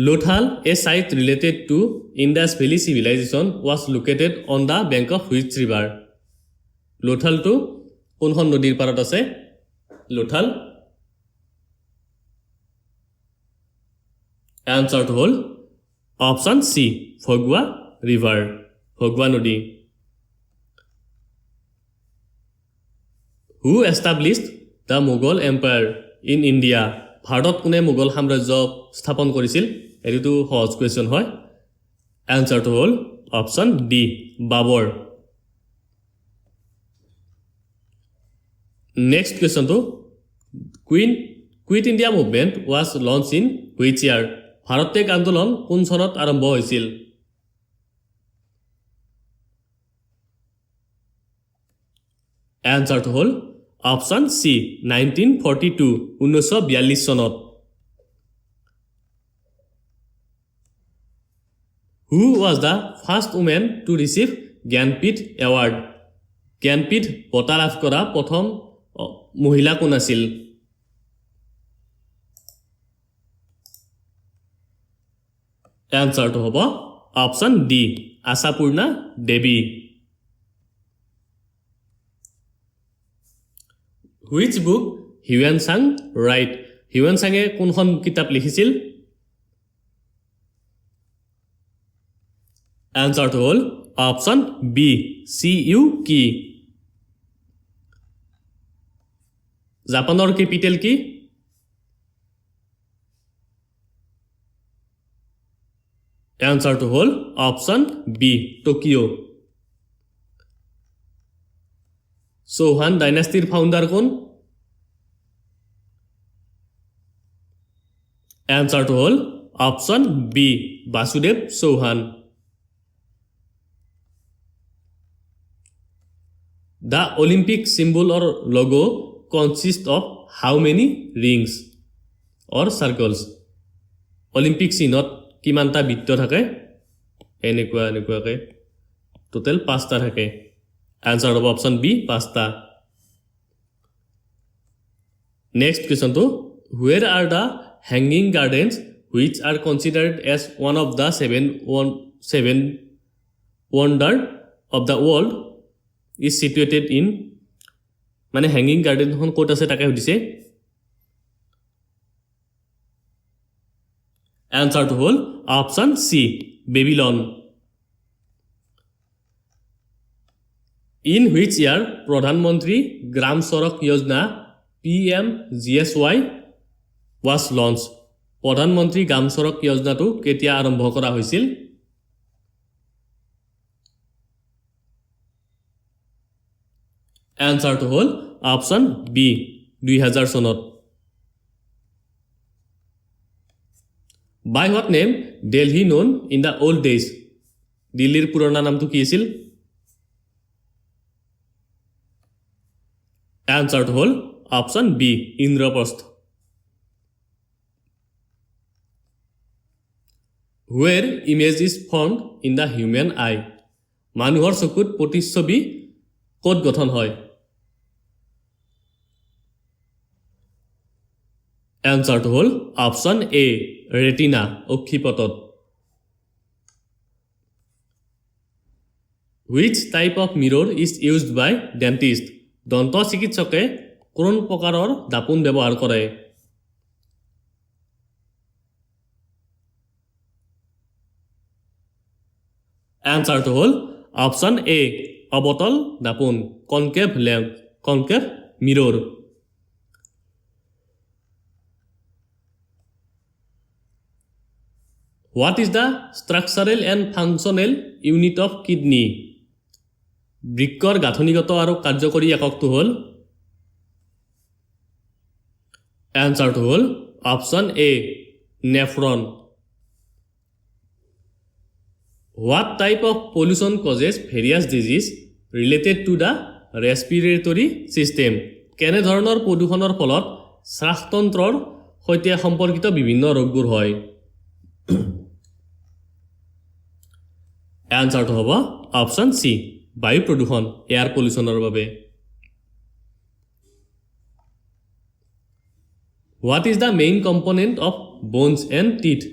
Lothal, a site related to Indus Valley civilization, was located on the bank of which river? Lothal to কোনখন নদীৰ পাৰত আছে? Lothal. Answer to hole option C, Phagua river, Phagua নদী. Who established the Mughal Empire in India? ভাৰতত কোনে মোগল সাম্ৰাজ্য স্থাপন কৰিছিল? এটো সহজ কোৱেশ্চন হয়. Answer to hole option D, Babur. Next question to Quit India movement was launched in which year? Bharat ত্যাগ আন্দোলন কোন চনত আৰম্ভ হৈছিল? Answer to hole option C, 1942, 1942 চনত. Who was the first woman to receive Gyanpith Award? Gyanpith বঁটা লাভ কৰা প্ৰথম মহিলা কোন আছিল? Answer to হ'ব option D, Asapurna Devi. Which book Huan Sang write? Huan Sange কোনখন কিতাপ লিখিছিল? Answer to all option B, CUK. জাপানৰ ক্যাপিটেল কি? Answer to all option B, Tokyo. Chauhan ডাইনাস্টিৰ ফাউন্ডাৰ কোন? Answer to all option B, Vasudev Chauhan. The Olympic symbol or logo consists of how many rings or circles? Olympic চিনত কিমানটা বৃত্ত থাকে? এনেকুৱাকে total 5টা থাকে. Answer of option B, 5টা. Next question to where are the hanging gardens which are considered as one of the seven wonder of the world is situated in? মানে hanging garden খন ক'ত আছে তাকে সুধিছে. Answer to hole option C, Babylon. In which year Pradhan Mantri Gram Sadak Yojana PMGSY was launched? Pradhan Mantri Gram Sadak Yojana to কেতিয়া আৰম্ভ কৰা হৈছিল? Answer to hole option B, 2000 চনত. By what name Delhi known in the old days? দিল্লীৰ পুৰণা নামটো কি আছিল? Answer to hole option B, Indraprastha. Where image is formed in the human eye? মানুহৰ চকুত প্ৰতিচ্ছবি ক'ত গঠন হয়? Answer to hole option A, retina, অক্ষিপটত. Which type of mirror is used by dentist? দন্ত চিকিৎসকে কোন প্ৰকাৰৰ দাপোন ব্যৱহাৰ কৰে? Answer to hole option A, অবতল দাপোন, concave lamp, concave mirror. What is the structural and functional unit of kidney? বৃক্কৰ গাঁথনিগত আৰু কাৰ্যকৰী এককটো হ'ল? Answer to hole option A, nephron. What type of pollution causes various disease related to the respiratory system? কেনে ধৰণৰ প্ৰদূষণৰ ফলত শ্বাসতন্ত্ৰৰ সৈতে সম্পৰ্কিত বিভিন্ন ৰোগবোৰ হয়? Answer to হ'ব option C, বায়ু প্ৰদূষণ, এয়াৰ পলিউশ্যনৰ বাবে. What is the main component of bones and teeth?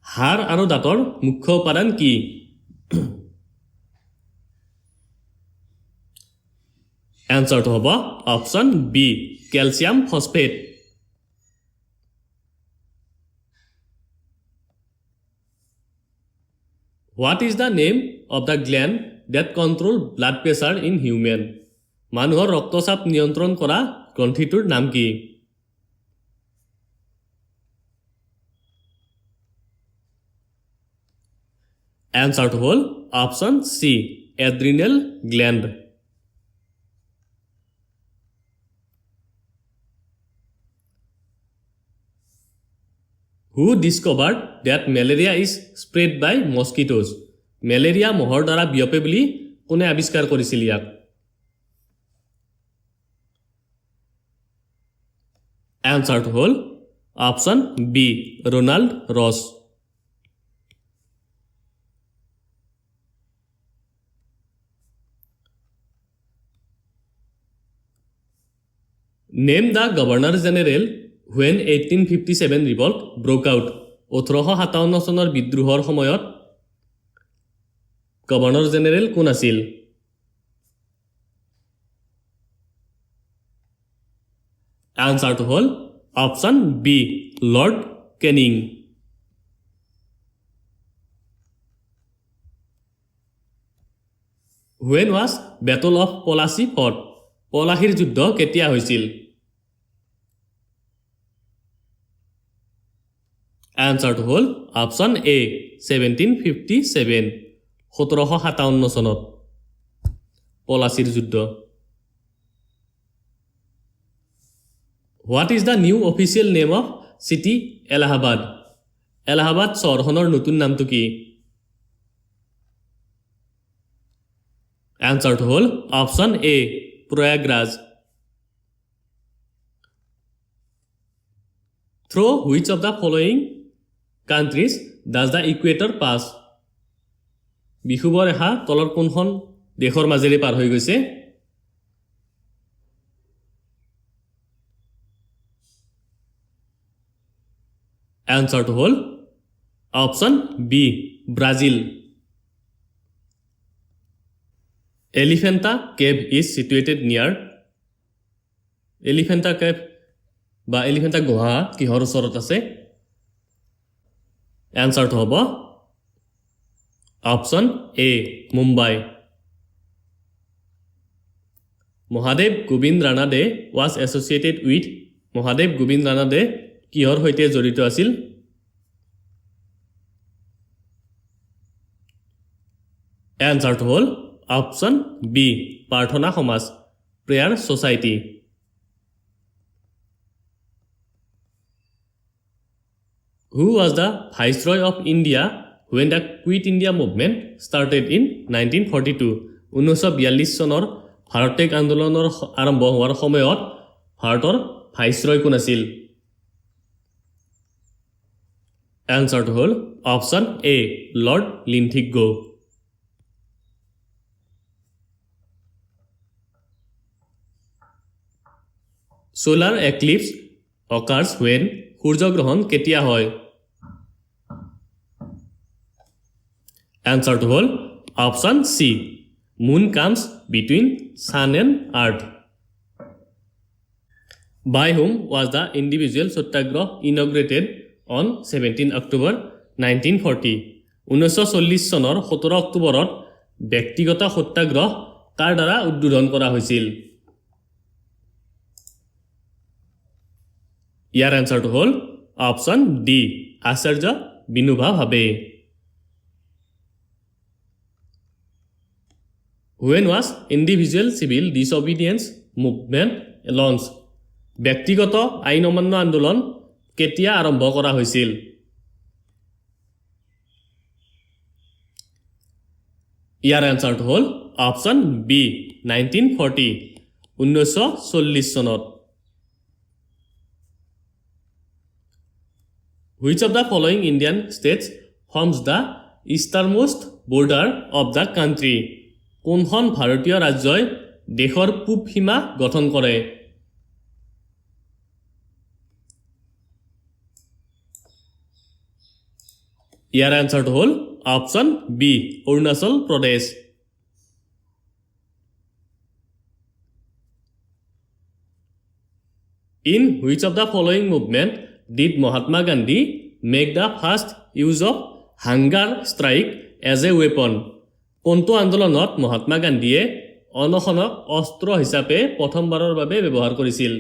হাড় আৰু দাঁতৰ মুখ্য উপাদান কি এনসাৰটো হ'ব option B calcium phosphate What is the name of the gland that control blood pressure in human? মানুহৰ ৰক্তচাপ নিয়ন্ত্ৰণ কৰা গ্ৰন্থিটোৰ নাম কি? এনসাৰটো হ'ল option C adrenal gland Who discovered that malaria is spread by mosquitoes? Malaria মহৰ দ্বাৰা বিয়পে বুলি কোনে আৱিষ্কাৰ কৰিছিল ইয়াক? এনসাৰটো হ'ল option B Ronald Ross Name the Governor General when 1857 revolt broke out. 1857 চনৰ বিদ্ৰোহৰ সময়ত গভৰ্ণৰ জেনেৰেল কোন আছিল? আনসাৰটো হ'ল option B Lord Canning When was Battle of Polachi fought? পলাশীৰ যুদ্ধ কেতিয়া হৈছিল? আনসাৰটো হ'ল অপচন এ 1757 1757 চনত পলাশীৰ যুদ্ধ What is the new official name of city Allahabad? Allahabad চহৰখনৰ নতুন নামটো কি? আনসাৰটো হ'ল option A Prayagraj Through which of the following countries does the equator pass? বিষুৱ ৰেখা তলৰ কোনখন দেশৰ মাজেৰে পাৰ হৈ গৈছে? আনসাৰটো হ'ল option B Brazil Elephanta cave is situated near Elephanta cave বা এলিফেন্টা গুহা কিহৰ ওচৰত আছে? আনসাৰটো হ'ব option A Mumbai Mahadev Govind Ranade was associated with Mahadev Govind Ranade কিহৰ সৈতে জড়িত আছিল? আনসাৰটো হ'ল অপচন বি প্ৰাৰ্থনা সমাজ prayer society Who was the Viceroy of India when the Quit India movement started in 1942? 1942 চনৰ ভাৰতেক আন্দোলনৰ আৰম্ভ হোৱাৰ সময়ত ভাৰতৰ ভাইসৰয় কোন আছিল? আনসাৰটো হ'ল option A lord লিন্থিগো Solar eclipse occurs when সূৰ্যগ্ৰহণ কেতিয়া হয়? Answer to all option C. Moon comes between sun and earth. By whom was the individual Satyagraha inaugurated on 17 October 1940? 1940 চনৰ 17 অক্টোবৰত ব্যক্তিগত সত্যাগ্ৰহ কাৰ দ্বাৰা উদ্বোধন কৰা হৈছিল? ইয়াৰ আনসাৰটো হ'ল অপচন ডি আচাৰ্য বিনোবা ভাবে When was individual civil disobedience movement launched? ব্যক্তিগত আইন অমান্য আন্দোলন কেতিয়া আৰম্ভ কৰা হৈছিল? ইয়াৰ আনসাৰটো হ'ল অপচন বি 1940 1940 চনত Which of the following Indian states forms the easternmost border of the country? কোনখন ভাৰতীয় ৰাজ্যই দেশৰ পূব সীমা গঠন কৰে? ইয়াৰ এনসাৰটো হ'ল option B Arunachal Pradesh In which of the following movement did Mahatma Gandhi make the first use of hunger strike as a weapon? কোনটো আন্দোলনত মহাত্মা গান্ধীয়ে অনশনক অস্ত্ৰ হিচাপে প্ৰথমবাৰৰ বাবে ব্যৱহাৰ কৰিছিল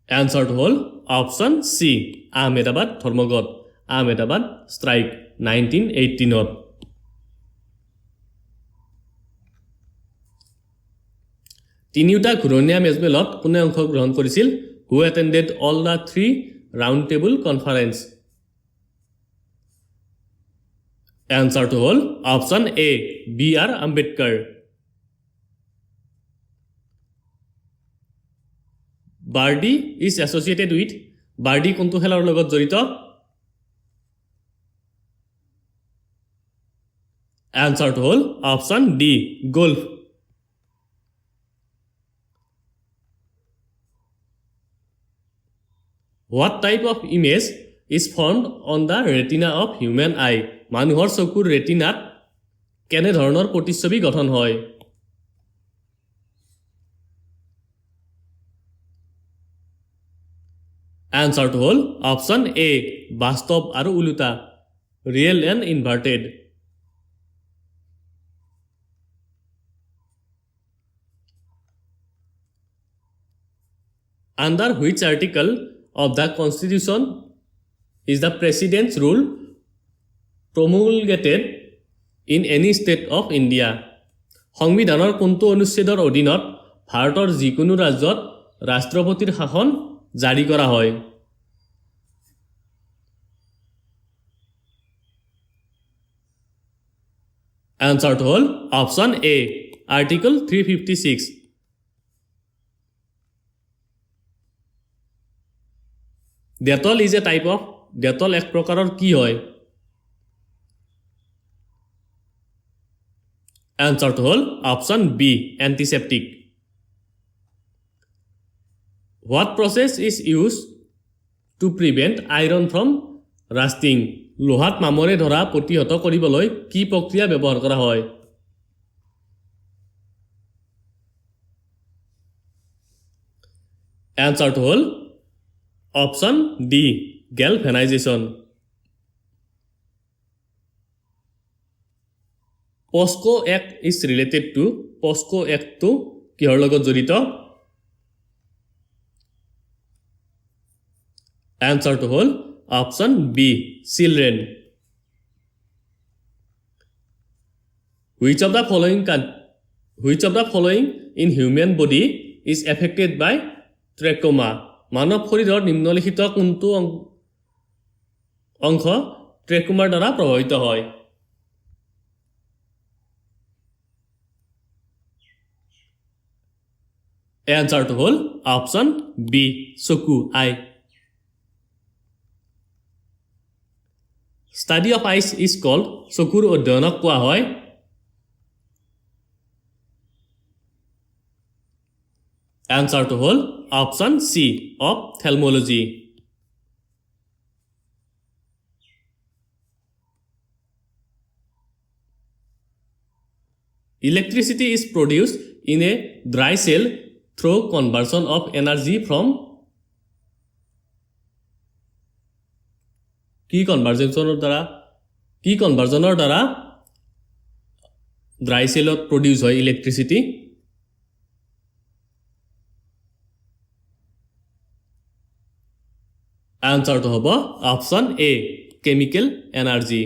এনসাৰটো হ'ল অপশ্যন সি আহমেদাবাদ ধৰ্মঘট আহমেদাবাদ ষ্ট্ৰাইক 1918ত তিনিওটা ঘূৰণীয়া মেজমেলত কোনে অংশগ্ৰহণ কৰিছিল who attended all the three round table conference এনসাৰটো হ'ল option A B R Ambedkar birdie is associated with birdie কোনটো খেলৰ লগত জড়িত এনসাৰটো হ'ল option D golf What type of image is formed on the retina of human eye? মানুহৰ চকুৰ ৰেটিনাত কেনে ধৰণৰ প্ৰতিচ্ছবি গঠন হয় এনসাৰটো হ'ল অপশ্যন এ বাস্তৱ আৰু উলুটা real and inverted Under which article of the Constitution is the President's rule promulgated in any state of India? সংবিধানৰ কোনটো অনুচ্ছেদৰ অধীনত ভাৰতৰ যিকোনো ৰাজ্যত ৰাষ্ট্ৰপতিৰ শাসন জাৰি কৰা হয় এনসাৰটো হ'ল option A article 356 Dettol is a type of Dettol এক প্ৰকাৰৰ কি হয় এনসাৰটো হ'ল option B antiseptic what process is use to prevent iron from rusting লোহাত মামৰে ধৰা প্ৰতিহত কৰিবলৈ কি প্ৰক্ৰিয়া ব্যৱহাৰ কৰা হয় এনসাৰটো হ'ল option D galvanization POCSO act is related to POCSO এক্টটো কিহৰ লগত জড়িত এনসাৰটো হ'ল option B children which of the following in human body is affected by trachoma মানৱ শৰীৰৰ নিম্নলিখিত কোনটো অংশ ট্ৰেকোমাৰ দ্বাৰা প্ৰভাৱিত হয় এনসাৰটো হ'ল অপশ্যন বি চকু eye study of eyes is called চকুৰ অধ্যয়নক কোৱা হয় এনসাৰটো হ'ল option C ophthalmology electricity is produced in a dry cell through conversion of energy from কি কনভাৰ্জনৰ দ্বাৰা ড্ৰাই চেলত প্ৰডিউচ হয় ইলেক্ট্ৰিচিটি আনসাৰটো হ'ব অপশ্যন এ কেমিকেল এনাৰ্জি